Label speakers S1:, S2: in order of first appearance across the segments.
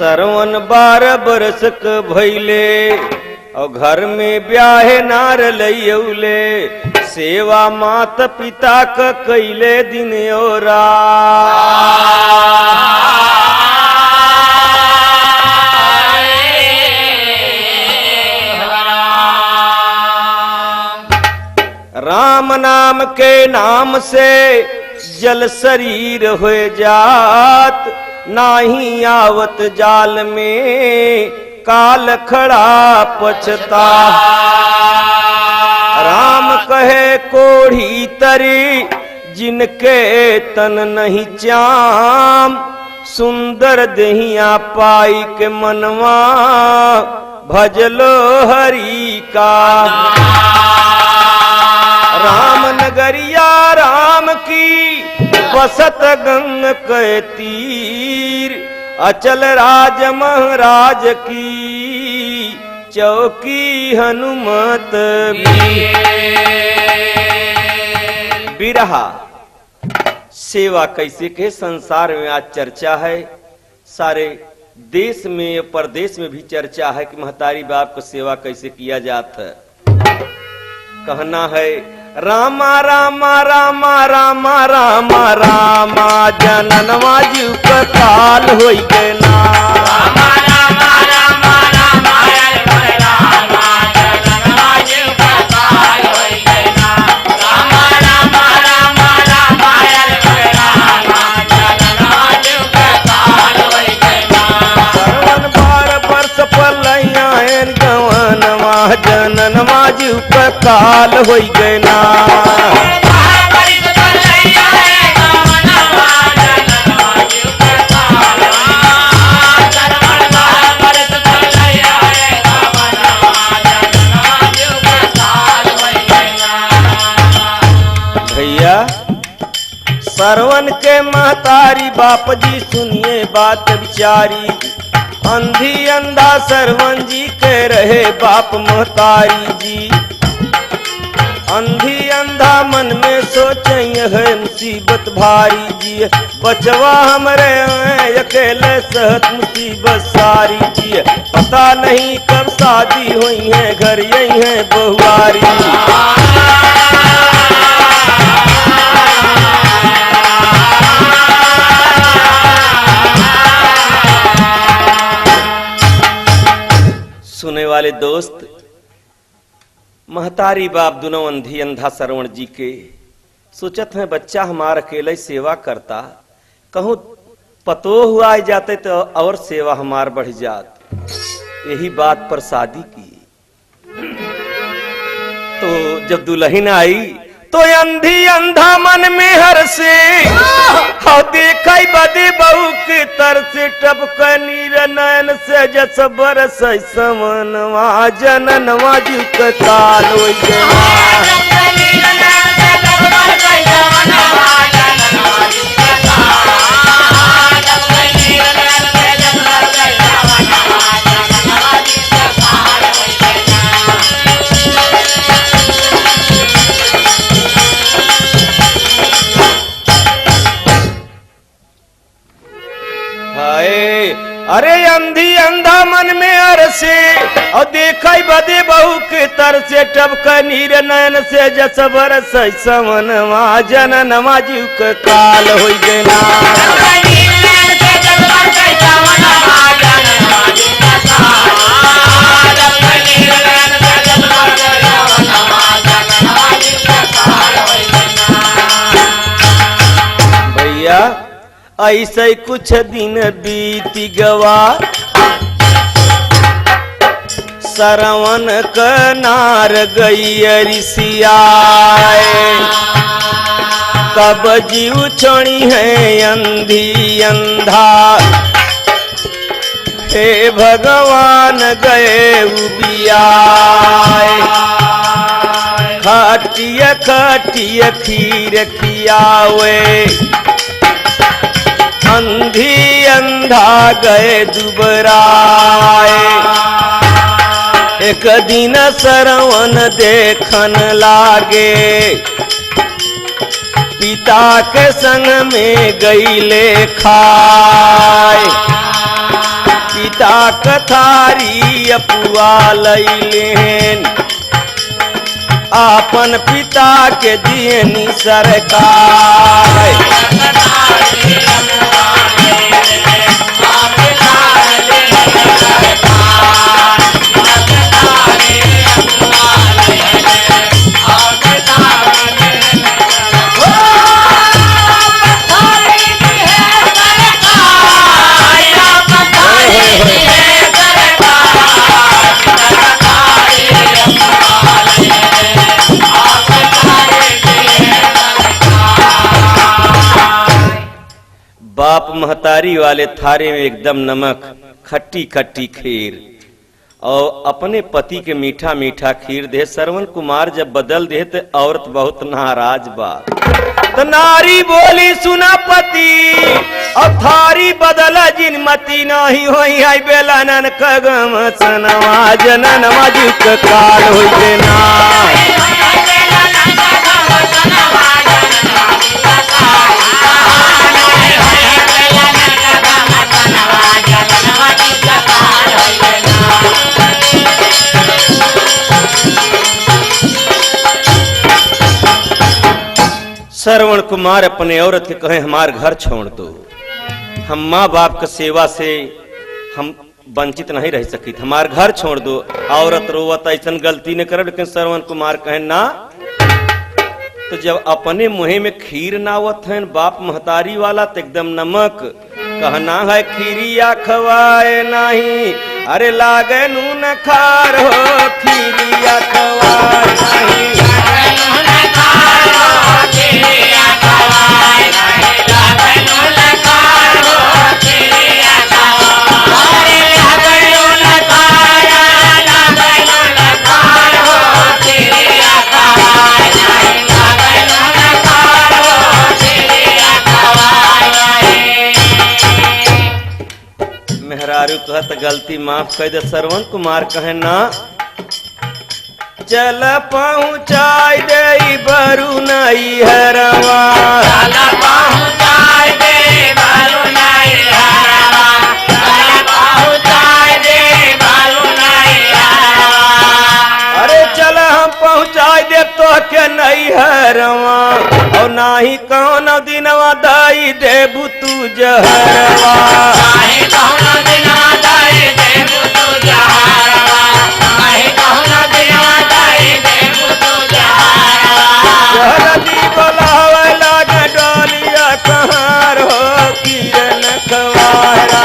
S1: सरवन 12 बरस क भइले और घर में ब्याहे नार लइयौले सेवा मात पिता क कैले दिन और राम नाम के नाम से जल शरीर हो जात नाही आवत जाल में काल खड़ा पछता। राम कहे कोढ़ी तरी जिनके तन नहीं चाम सुंदर दहिया पाई के मनवा भजलो हरि का। राम नगरिया राम की बसत गंग के तीर अचल राज महाराज की चौकी हनुमत बिरहा। सेवा कैसे के संसार में आज चर्चा है, सारे देश में परदेश में भी चर्चा है कि महतारी बाप को सेवा कैसे किया जाता है। कहना है रामा रामा रामा रामा रामा रामा जननवा जीव का काल होई गए ना। रामा रामा रामा रामा रामा जननवा जीव का काल होई गए ना। रामा रामा रामा रामा रामा जननवा जीव का काल होई गए ना। सरवन 12 वर्ष पलैया गवनवा जननवा जीव का काल होई गए ना। भैया सरवन के महतारी बाप जी सुनिए बात विचारी। अंधी अंधा सरवन जी के रहे बाप महतारी जी। अंधी अंधा मन में सोचे है मुसीबत भारी जी। बचवा हमरे अकेले सहत मुसीबत सारी जी। पता नहीं कब शादी हुई है घर यही है बहुआरी। सुने वाले दोस्त, महतारी बाप दोनों अंधी अंधा सरवण जी के सोचत हैं बच्चा हमारा अकेले सेवा करता, कहूँ पतो हुआ जाते तो और सेवा हमार बढ़ जात। यही बात पर शादी की। तो जब दुल्हन आई तो अंधी अंधा मन में हर से देखा बदे बहू के तर से टपक नीर नयन से जस बरस समनवा जननवा जी के काल होई गए। अरे अंधी अंधा मन में अरसे और देखा बदे बहू के तर से टपक नीर नयन से जस बरस समनवा जननवा जीव के काल होई गए ना। भैया ऐसे कुछ दिन बीत गवा सरवन क नार गई ऋषियाए। कब जीव छोड़ी है अंधी अंधा हे भगवान गए उबियाए। खटिया खटिया खीर खियावे अंधी अंधा गए दुबराए। एक दिन सरवन देखन लागे पिता के संग में गईले खाए। पिता कथारी अपुआ लैलेन आपन पिता के दियनी सरकार। बाप महतारी वाले थारे में एकदम नमक खट्टी खट्टी खीर और अपने पति के मीठा मीठा खीर दे। श्रवण कुमार जब बदल दे तो औरत बहुत नाराज बा। तो नारी बोली सुना पति और थारी बदला जिन मती नहीं होई आई बेलानन कगम सनवा जनन मजुक काल होई देना। श्रवण कुमार अपने औरत के कहे हमार घर छोड़ दो, हम माँ बाप की सेवा से हम वंचित नहीं रह सकी, हमार घर छोड़ दो। औरत रोवत ऐसा गलती न करे, लेकिन श्रवण कुमार कहे ना। तो जब अपने मुहे में खीर नावत है बाप महतारी वाला तो एकदम नमक कहना है खीरिया खवाए नहीं, अरे लागे नून खार हो खीरिया खवाए नहीं। मेहरारू कहत गलती माफ कर दे। श्रवण कुमार कहे ना चल पहुँचाई दे बरू नहीं हरवा, चल पहुँचाई दे बरू नहीं हरवा, चल पहुँचाई दे बरू नहीं हरवा। अरे चल हम पहुँचाई दे तो के नहीं हरवा और नाही कौन दिनवा दाई देबू तू जहरवा, नाही कौन दिनवा दाई देबू तू जहरवा, नाही कौन दिनवा दाई देबू तू जहरवा। जहरदी बोलावे लागे डोलिया कहार हो किरण खवारा,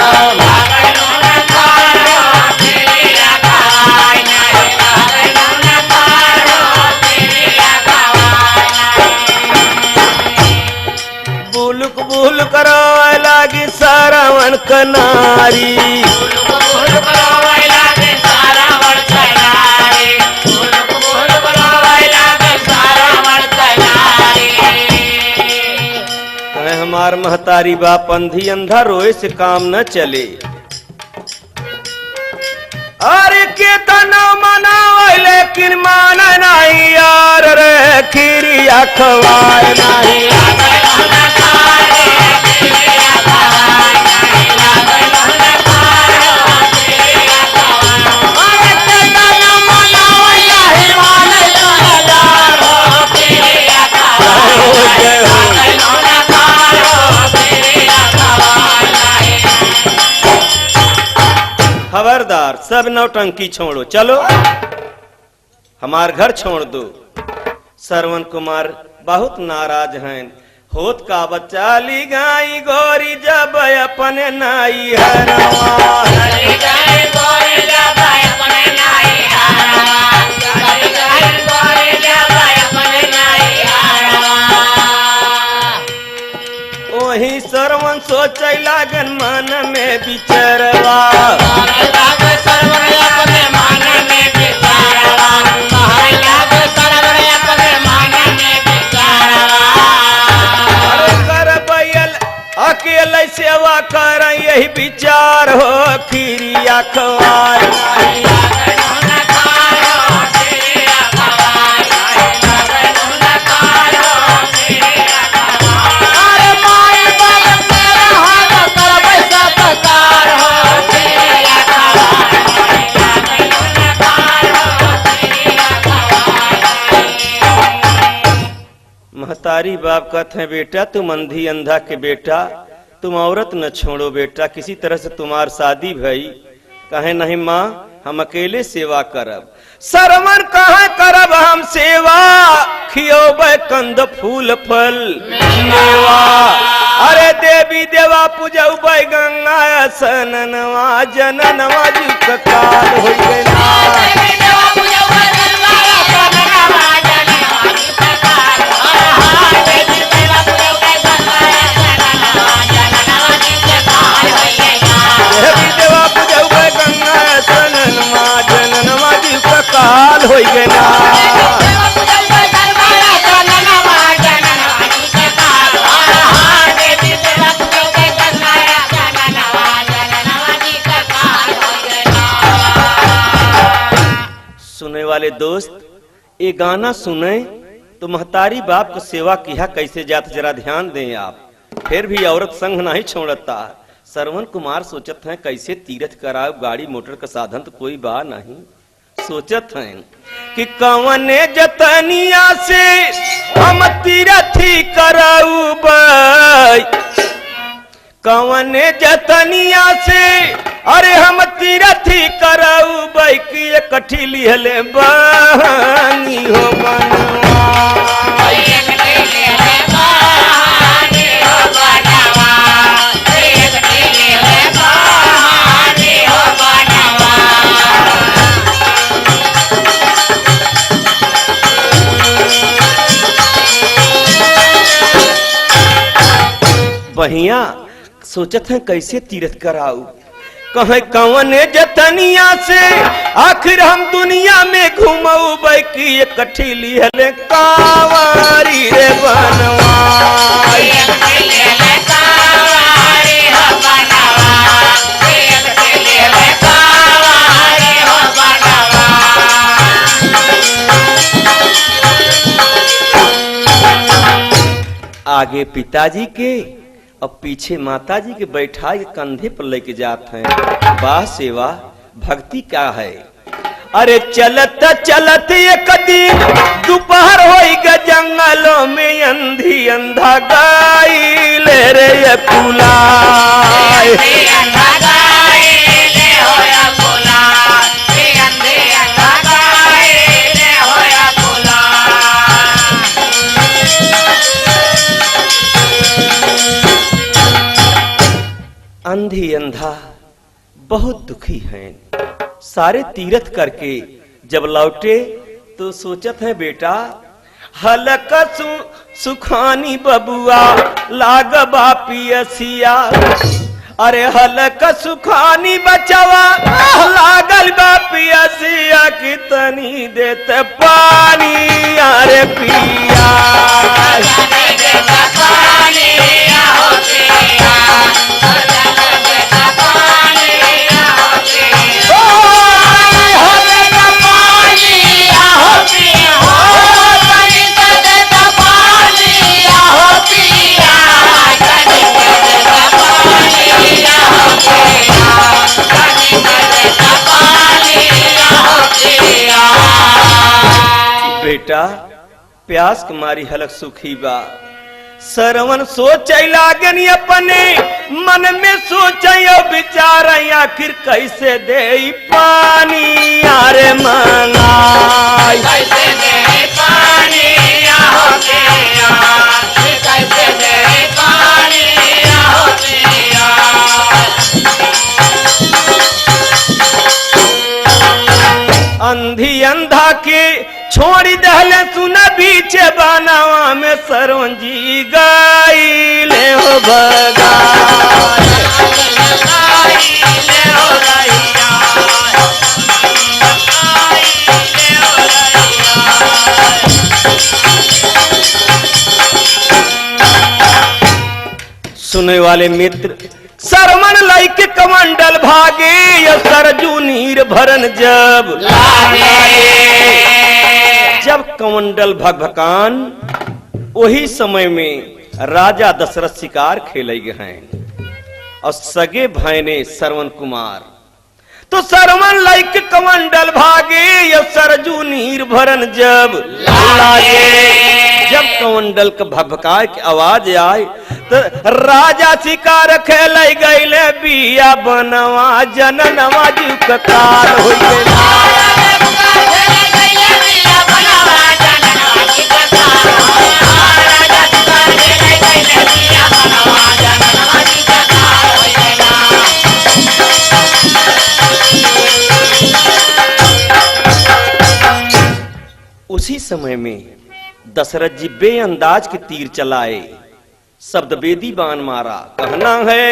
S1: बुल करो लागी श्रवण कनारी, हमार महतारी बाप अंधी अंधा रोए से काम न चले। अरे केतना मनावे लेकिन मान नहीं यार रे खीरिया खवाए नहीं। खबरदार सब नौटंकी छोड़ो, चलो हमार घर छोड़ दो। श्रवण कुमार बहुत नाराज हैं। होत का बच्चा ली गाई गोरी जब अपने नाई हरवा, वही श्रवण सोचे लागन मन में विचरवा, अकेले सेवा कर यही विचार हो खीरिया खवाए नहीं। अरे माई बाप तेरा हाथ कर पैसा पकार हो खीरिया महतारी बाप कहते हैं बेटा तुम अंधी अंधा के बेटा तुम औरत न छोड़ो बेटा, किसी तरह से तुम्हार शादी भई। कहे नहीं माँ हम अकेले सेवा करब। सरवन कहाँ करब हम सेवा, खियोबै कंद फूल फल मेवा। अरे देवी देवा पूजबै गंगा सननवा जननवा जी काल हो गए। काल हो गए ना। सुने वाले दोस्त ये गाना सुने तो महतारी बाप को सेवा किया कैसे जात जरा ध्यान दें आप। फिर भी औरत संग नहीं छोड़ता। श्रवण कुमार सोचत हैं कैसे तीर्थ कराओ, गाड़ी मोटर का साधन तो कोई बा नहीं। सोचत हैं कि कवने जतनिया से हम तीरथी कराऊ बाई, कवने जतनिया से अरे हम तीरथी कराऊ बाई कि कठी लिहले बानी हो बनवा। बहिया सोचत हैं कैसे तीर्थ कराऊ, कहे कवने जतनिया से आखिर हम दुनिया में घूमऊ बैकी कठी लिहले कावारी रे बनवाई। आगे पिताजी के और पीछे माताजी के बैठाए कंधे पर लेके जाते हैं। वाह सेवा भक्ति क्या है। अरे चलत चलत एक दिन दोपहर होइगा जंगलों में अंधी अंधा गाई ले रे ये पुलाए। अंधी अंधा बहुत दुखी हैं। सारे तीर्थ करके जब लौटे तो सोचत है बेटा हलक सुखानी बबुआ लागबा पियसिया। अरे हलक सुखानी बचवा लागल बा पियसिया कितनी देते पानी अरे पिया। बेटा प्यास कुमारी हलक सुखी बा। सरवन सोचे लागन अपने मन में सोचे विचार आखिर कैसे दे पानी यारे मंगाई। कैसे दे पानी कैसे दे पानी अंधी अंधा के छोड़ दहले सुना बीच बनावा में सरवन जी गाई ले हो भगाई। सुनने वाले मित्र सरमन लाइक कमंडल भागे या सरजू नीर भरन जब कमंडल भगभकान वही समय में राजा दशरथ शिकार खेले गए हैं और सगे भाई ने श्रवण कुमार तो सरमन लाइक कमंडल भागे या सरजू नीर भरन जब लागे। जब कमंडल के भभकाए की आवाज आए तो राजा शिकार खेल गईले बिया बनवा जननवा जू ककार हो उसी समय में दशरथ जी बेअंदाज के तीर चलाए, शब्द वेदी बाण मारा। कहना है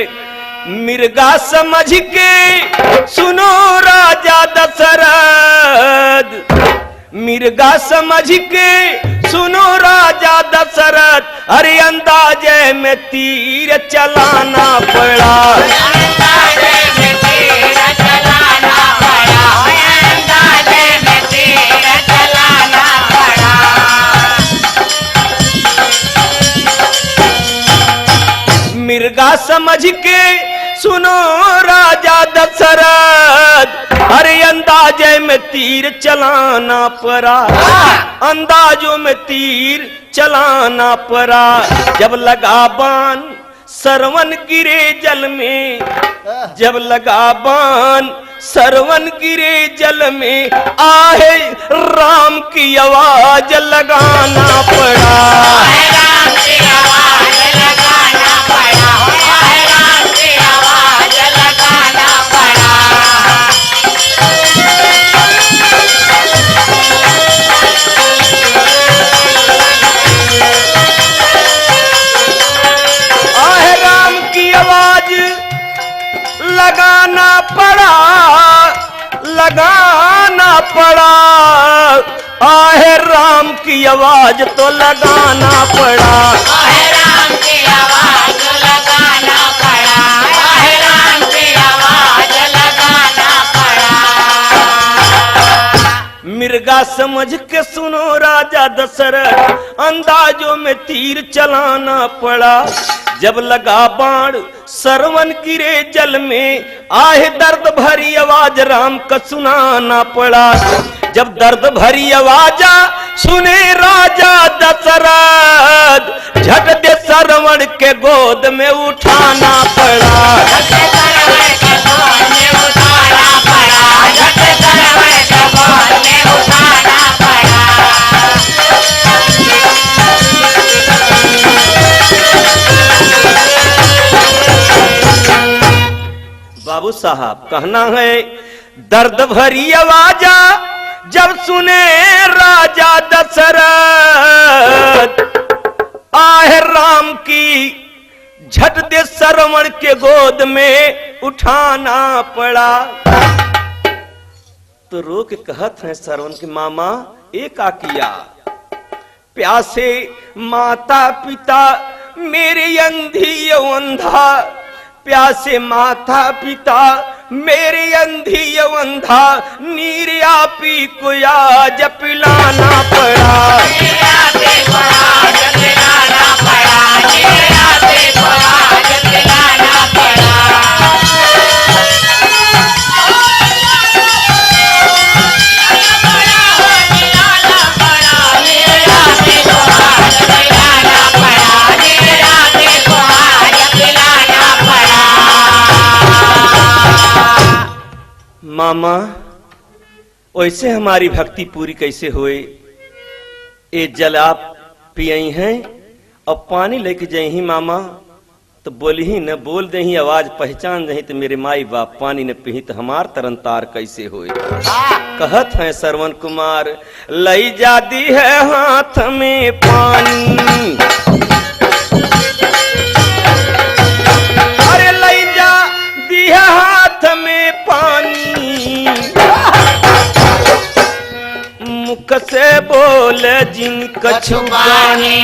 S1: मिर्गा समझ के सुनो राजा दशरथ, मिर्गा समझ के सुनो राजा दशरथ, अरे अंदाजे में तीर चलाना पड़ा, अंदाजे में तीर चलाना पड़ा, अंदाजे में तीर चलाना पड़ा। मिर्गा समझ के सुनो राजा दशरथ, अरे अंदाजे में तीर चलाना पड़ा, अंदाजों में तीर चलाना पड़ा। जब लगा बाण सरवन गिरे जल में, जब लगा बाण सरवन गिरे जल में, आहे राम की आवाज लगाना पड़ा, राम की आवाज लगाना पड़ा, राम की आवाज लगाना पड़ा। आहे राम की आवाज लगाना पड़ा, लगाना पड़ा, आहे राम की आवाज तो लगाना पड़ा, आहे राम की आवाज लगाना पड़ा, आहे राम की आवाज लगाना पड़ा। मिर्गा समझ के सुनो राजा दशरथ, अंदाजों में तीर चलाना पड़ा। जब लगा बाण सरवन गिरे जल में, आहे दर्द भरी आवाज राम का सुनाना पड़ा। जब दर्द भरी आवाज सुने राजा दशरथ, झट दे सरवण के गोद में उठाना पड़ा, झट दे सरवण के गोद में उठाना पड़ा, झट दे सरवण के गोद में उठाना पड़ा। बाबू साहब कहना है दर्द भरी आवाज जब सुने राजा दशरथ, आहे राम की झट दे सरवण के गोद में उठाना पड़ा। तो रो के कहत है सरवण के मामा एक आ किया, प्यासे माता पिता मेरे अंधी अंधा, प्यासे माता पिता मेरे अंधी अंधा, नीर आपी को आज पिलाना पड़ा, नीर आपी को आज पिलाना पड़ा, नीर आपी को आज पिलाना पड़ा। मामा वैसे हमारी भक्ति पूरी कैसे हुए? ये जल आप पियई हैं और पानी लेके जाई ही मामा, तो बोली ही न बोल दे ही आवाज पहचान दही तो मेरे माई बाप पानी न पी तो हमार तरन तार कैसे हुए? कहत है श्रवण कुमार लई जाती है हाथ में पानी, अरे लई जा दी है हाथ में पानी, मुख से बोले जिन कछुबानी,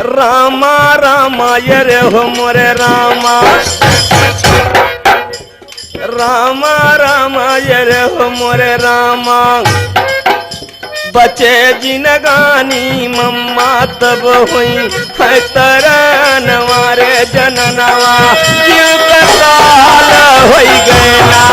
S1: रामा रामा ये हो मोरे रामा, रामा रामा ये हो मोरे रामा, बचे जिनगानी मम्मा तब हुई है तरन मारे जननवा, जीव का साल होई गया।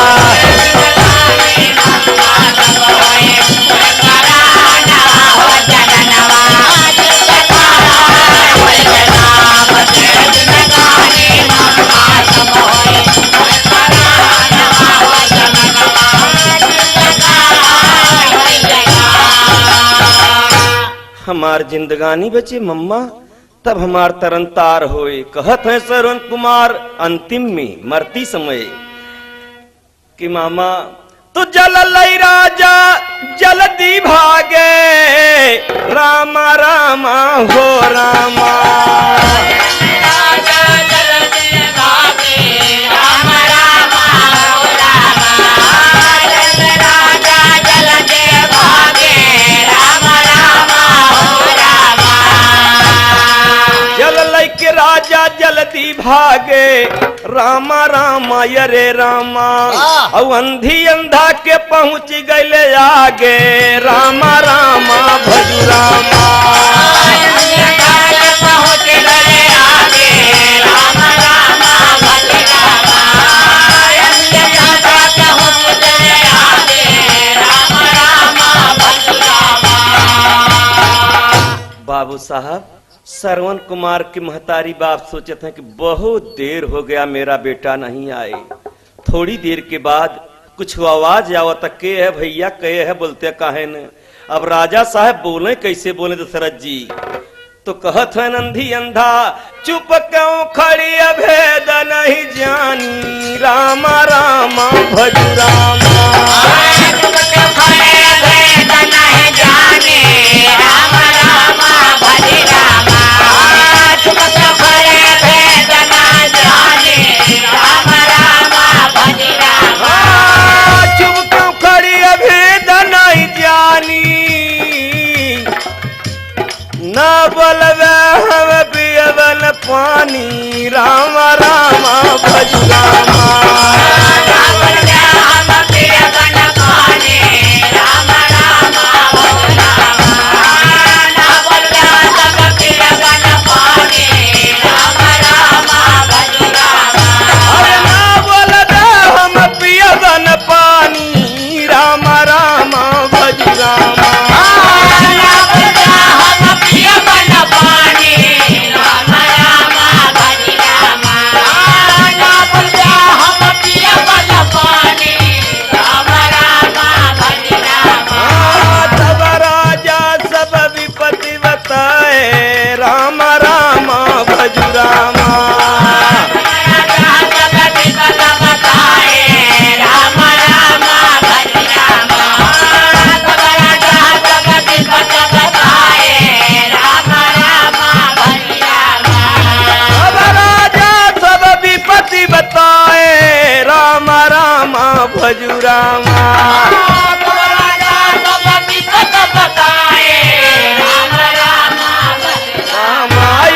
S1: हमार जिंदगानी बचे मम्मा, तब हमार तरन तार होए। कहत है श्रवण कुमार अंतिम में मरती समय कि मामा तो जल लई राजा जल्दी भागे, रामा रामा हो रामा।
S2: राजा जल्दी भागे, राम रामा हो रामा। राजा जल्दी भागे, राम रामा हो रामा।
S1: जल लई के राजा जल्दी भागे, रामा रामा यरे रामा। और अंधी अंधा के पहुंच गए आगे, रामा रामा भजू रामा।
S2: पहुंच गए आगे, राम रामा भज रामा। पहुंच गए आगे, राम रामा भज रामा।
S1: बाबू साहब श्रवण कुमार के महतारी बाप सोचते हैं कि बहुत देर हो गया मेरा बेटा नहीं आए। थोड़ी देर के बाद कुछ आवाज आवत, के है भैया के है, बोलते काहे न। अब राजा साहब बोले कैसे बोले दशरथ जी, तो कहत है नंदी अंधा चुप क्यों खड़ी अभेद नहीं जानी, रामा रामा भज रामा। ना बोलवे हम पियवन पानी, रामा रामा भज रामा।
S2: ना बोलवे हम पियवन पानी, राम रामा भज रामा। ना बोलवे हम पियवन पानी, राम रामा भज रामा।
S1: अरे ना बोलवे हम पियवन पानी, रामा रामा भज रामा। भजू रामा।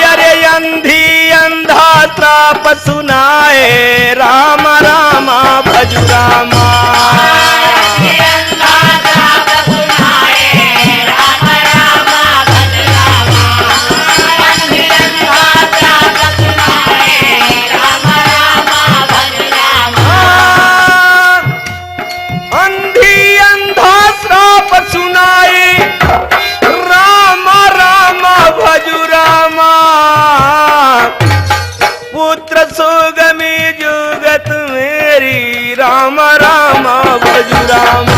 S1: अरे अंधी अंधा त्राप सुनाए, रामा रामा भजू रामा। रामा रामा भज रामा।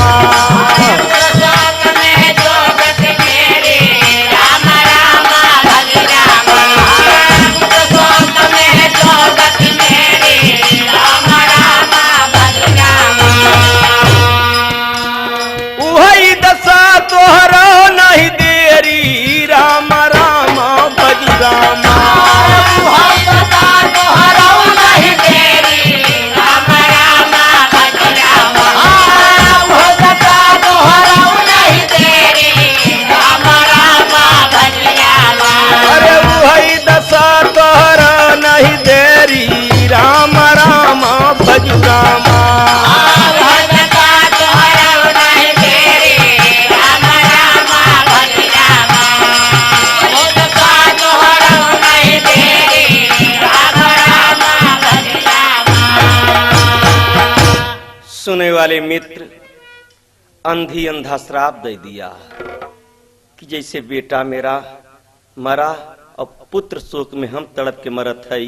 S1: वही दशा तोहरा नहीं देरी, रामा रामा भज रामा। रामा रामा भज रामा। सुने वाले मित्र अंधी अंधा श्राप दे दिया कि जैसे बेटा मेरा मरा और पुत्र शोक में हम तड़प के मरत है,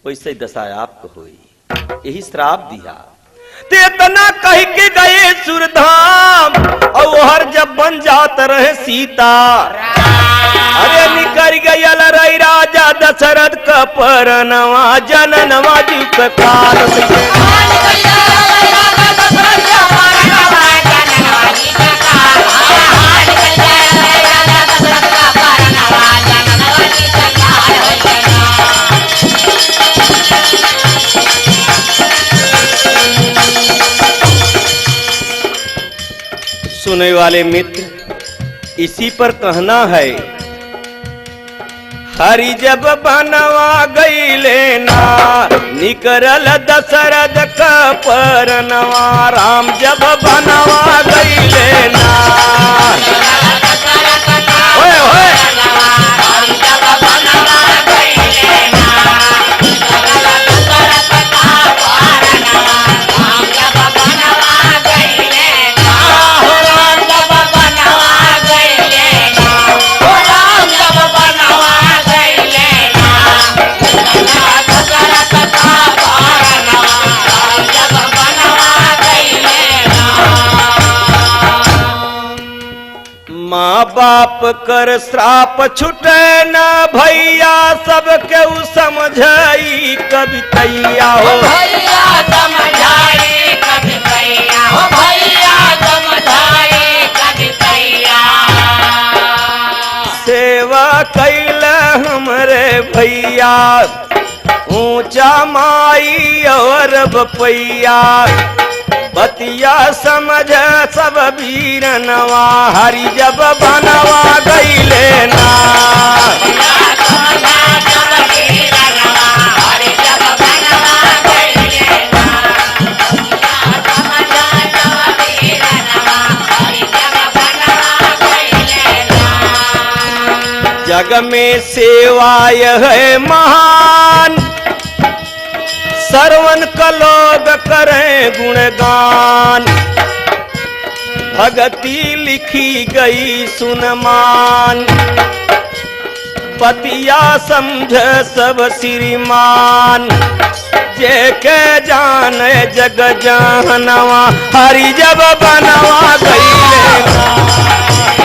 S1: वैसे ही दशा आपको हुई, यही श्राप दिया। तेतना कह के गए सुरधाम और हर जब बन जात रहे सीता। अरे निकर गयल रही राजा दशरथ का परनवा जननवा जी का काल सुनने वाले मित्र, इसी पर कहना है हरि जब बनवा गईले ना निकरल दशरथ का परनवा राम जब बनवा गईले ना ओए ओए माँ बाप कर श्राप छुटे न भैया सबके उ समझाई कवितैया हो
S2: भैया समझाई कवितैया हो भैया समझाई कवितैया
S1: सेवा कैल हमरे भैया ऊंचा माई और बपैया बतिया समझ सब वीरनवा हरि जब बनवा गईले ना जग में सेवा यह है महान श्रवण का लोग करें गुणगान भगति लिखी गई सुनमान पतिया समझ सब श्रीमान जे के जाने जग जानवा हरि जब बनवा गईले ना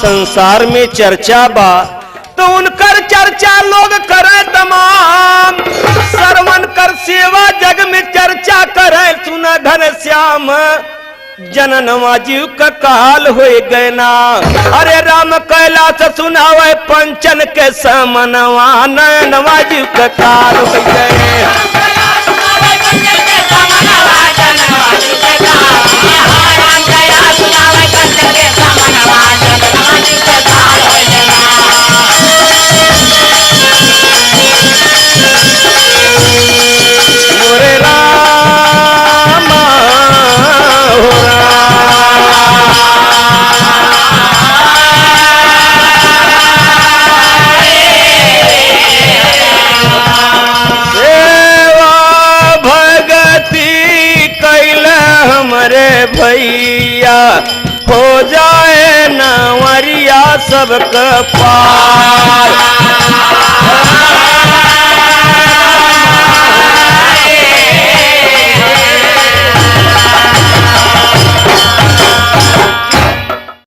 S1: संसार में चर्चा बा तो उनकर चर्चा लोग करे तमाम श्रवण कर सेवा जग में चर्चा करे सुना घन श्याम जननवा जीव का काल हो गए ना अरे राम कैलाश सुनावे पंचन के समनवा नयनवा जीव का काल हो गए मोरे राम हो सेवा भगति कैल हमरे भैया हो जाए नवरिया सबका पार